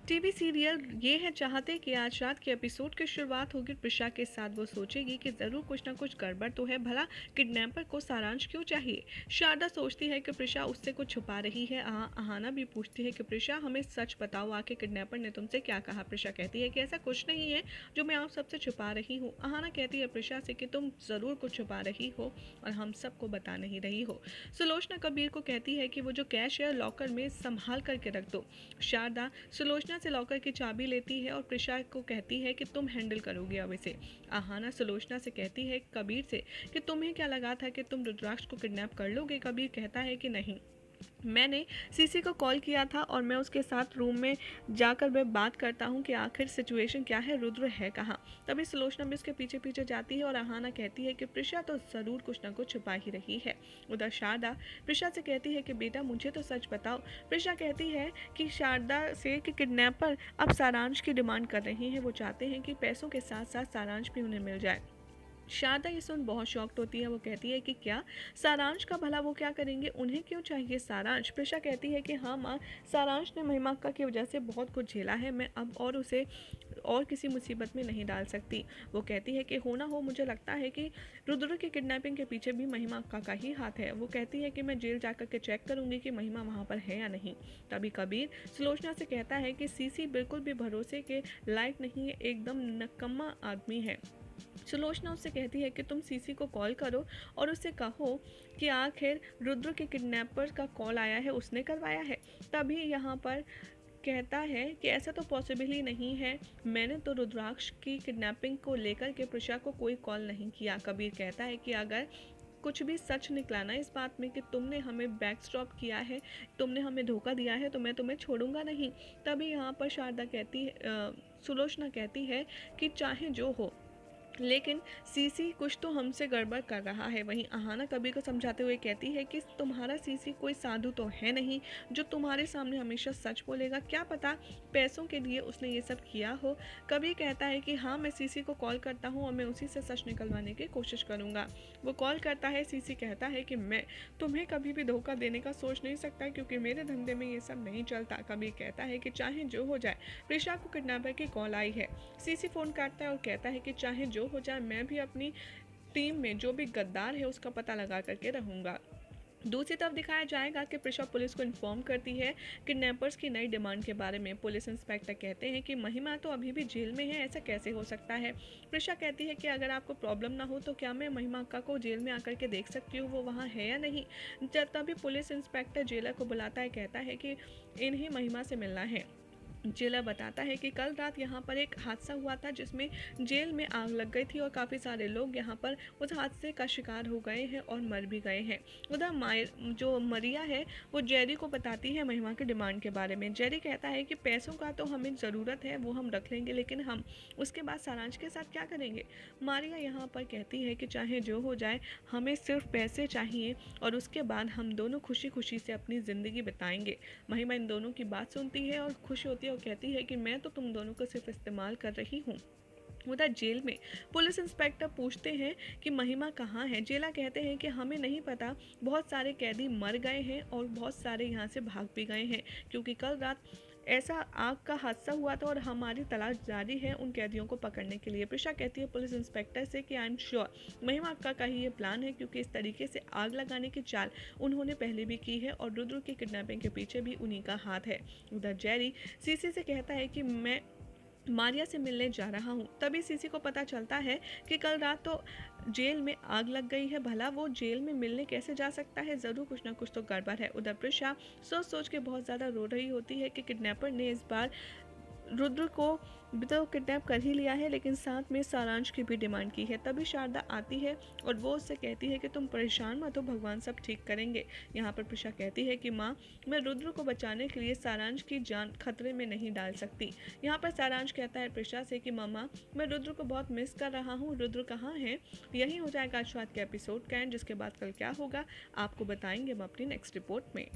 TV serial ये है चाहते कि आज रात के एपिसोड की शुरुआत होगी प्रिशा के साथ। वो सोचेगी कि जरूर कुछ ना कुछ गड़बड़ तो है, भला किडनैपर को सारांश क्यों चाहिए। शारदा सोचती है कि प्रिशा उससे कुछ छुपा रही है। अहाना भी पूछती है कि प्रिशा हमें सच बताओ, आखिर किडनैपर ने तुमसे क्या कहा। प्रिशा कहती है कि ऐसा कुछ नहीं है जो मैं आप सबसे छुपा रही हूँ। अहाना कहती है प्रिशा से कि तुम जरूर कुछ छुपा रही हो और हम सबको बता नहीं रही हो। सुलोचना कबीर को कहती है कि वो जो कैश है लॉकर में संभाल करके रख दो। शारदा सुलोचना से लॉकर की चाबी लेती है और प्रिशा को कहती है कि तुम हैंडल करोगे अब इसे। आहाना सुलोचना से कहती है कबीर से कि तुम्हें क्या लगा था कि तुम रुद्राक्ष को किडनैप कर लोगे। कबीर कहता है कि नहीं, मैंने सीसी को कॉल किया था और मैं उसके साथ रूम में जाकर मैं बात करता हूँ कि आखिर सिचुएशन क्या है, रुद्र है कहाँ। तभी सुलोचना भी उसके पीछे पीछे जाती है और आहाना कहती है कि प्रिशा तो ज़रूर कुछ ना कुछ छुपा ही रही है। उधर शारदा प्रिशा से कहती है कि बेटा मुझे तो सच बताओ। प्रिशा कहती है कि शारदा से कि किडनैपर अब सारांश की डिमांड कर रहे हैं। वो चाहते हैं कि पैसों के साथ साथ सारांश भी उन्हें मिल जाए। शारदा ये सुन बहुत शॉक्ड होती है। वो कहती है कि क्या सारांश का भला वो क्या करेंगे, उन्हें क्यों चाहिए सारांश। प्रिशा कहती है कि हाँ माँ, सारांश ने महिमा अक्का की वजह से बहुत कुछ झेला है, मैं अब और उसे और किसी मुसीबत में नहीं डाल सकती। वो कहती है कि हो ना हो मुझे लगता है कि रुद्र की किडनैपिंग के पीछे भी महिमा अक्का का ही हाथ है। वो कहती है कि मैं जेल जाकर के चेक करूंगी कि महिमा वहाँ पर है या नहीं। तभी कबीर सुलोचना से कहता है कि सीसी बिल्कुल भी भरोसे के लायक नहीं है, एकदम नकम्मा आदमी है। सुलोचना उससे कहती है कि तुम सीसी को कॉल करो और उससे कहो कि आखिर रुद्र के किडनैपर का कॉल आया है, उसने करवाया है। तभी यहाँ पर कहता है कि ऐसा तो पॉसिबल ही नहीं है, मैंने तो रुद्राक्ष की किडनैपिंग को लेकर के प्रिशा को कोई कॉल नहीं किया। कबीर कहता है कि अगर कुछ भी सच निकला ना इस बात में कि तुमने हमें बैक स्टॉप किया है, तुमने हमें धोखा दिया है, तो मैं तुम्हें छोड़ूंगा नहीं। तभी यहाँ पर शारदा कहती है सुलोचना कहती है कि चाहे जो हो, लेकिन सीसी कुछ तो हमसे गड़बड़ कर रहा है। वहीं आहाना कबीर को समझाते हुए कहती है कि तुम्हारा सीसी कोई साधु तो है नहीं जो तुम्हारे सामने हमेशा सच बोलेगा, क्या पता पैसों के लिए उसने ये सब किया हो। कबीर कहता है कि हाँ, मैं सीसी को कॉल करता हूँ और मैं उसी से सच निकलवाने की कोशिश करूँगा। वो कॉल करता है। सीसी कहता है कि मैं तुम्हें कभी भी धोखा देने का सोच नहीं सकता क्योंकि मेरे धंधे में ये सब नहीं चलता। कबीर कहता है कि चाहे जो हो जाए, प्रिशा को किडनैपर की कॉल आई है। सीसी फोन काटता है और कहता है कि चाहे जो हो जाए, मैं भी अपनी टीम में जो भी गद्दार है उसका पता लगा करके रहूंगा। दूसरी तरफ दिखाया जाएगा कि प्रिशा पुलिस को इन्फॉर्म करती है किडनैपर्स की नई डिमांड के बारे में। पुलिस इंस्पेक्टर कहते हैं कि महिमा तो अभी भी जेल में है, ऐसा कैसे हो सकता है। प्रिशा कहती है कि अगर आपको प्रॉब्लम ना हो तो क्या मैं महिमा अक्का को जेल में आकर के देख सकती हूँ, वो वहाँ है या नहीं। तभी पुलिस इंस्पेक्टर जेलर को बुलाता है, कहता है कि इन्हें महिमा से मिलना है। जेलर बताता है कि कल रात यहाँ पर एक हादसा हुआ था जिसमें जेल में आग लग गई थी और काफ़ी सारे लोग यहाँ पर उस हादसे का शिकार हो गए हैं और मर भी गए हैं। उधर जो मरिया है वो जेरी को बताती है महिमा के डिमांड के बारे में। जेरी कहता है कि पैसों का तो हमें ज़रूरत है, वो हम रख लेंगे, लेकिन हम उसके बाद सारांश के साथ क्या करेंगे। मारिया यहाँ पर कहती है कि चाहे जो हो जाए, हमें सिर्फ पैसे चाहिए और उसके बाद हम दोनों खुशी खुशी से अपनी ज़िंदगी बिताएंगे। महिमा इन दोनों की बात सुनती है और खुश होती है और कहती है कि मैं तो तुम दोनों को सिर्फ इस्तेमाल कर रही हूँ। उधर जेल में पुलिस इंस्पेक्टर पूछते हैं कि महिमा कहाँ है। जेला कहते हैं कि हमें नहीं पता, बहुत सारे कैदी मर गए हैं और बहुत सारे यहाँ से भाग भी गए हैं क्योंकि कल रात ऐसा आग का हादसा हुआ था और हमारी तलाश जारी है उन कैदियों को पकड़ने के लिए। प्रिशा कहती है पुलिस इंस्पेक्टर से कि आई एम श्योर महिमा अक्का का ही ये प्लान है क्योंकि इस तरीके से आग लगाने की चाल उन्होंने पहले भी की है और रुद्र की किडनैपिंग के पीछे भी उन्हीं का हाथ है। उधर जेरी सीसी से कहता है कि मैं मारिया से मिलने जा रहा हूँ। तभी सीसी को पता चलता है कि कल रात तो जेल में आग लग गई है, भला वो जेल में मिलने कैसे जा सकता है, ज़रूर कुछ ना कुछ तो गड़बड़ है। उधर प्रिशा सोच सोच के बहुत ज़्यादा रो रही होती है कि किडनैपर ने इस बार रुद्र को तो किडनैप कर ही लिया है लेकिन साथ में सारांश की भी डिमांड की है। तभी शारदा आती है और वो उससे कहती है कि तुम परेशान मत हो, भगवान सब ठीक करेंगे। यहाँ पर प्रिशा कहती है कि माँ, मैं रुद्र को बचाने के लिए सारांश की जान खतरे में नहीं डाल सकती। यहाँ पर सारांश कहता है प्रिशा से कि मामा, मैं रुद्र को बहुत मिस कर रहा हूँ, रुद्र कहाँ है। यही हो जाएगा आज रात के एपिसोड का एंड, जिसके बाद कल क्या होगा आपको बताएंगे हम अपनी नेक्स्ट रिपोर्ट में।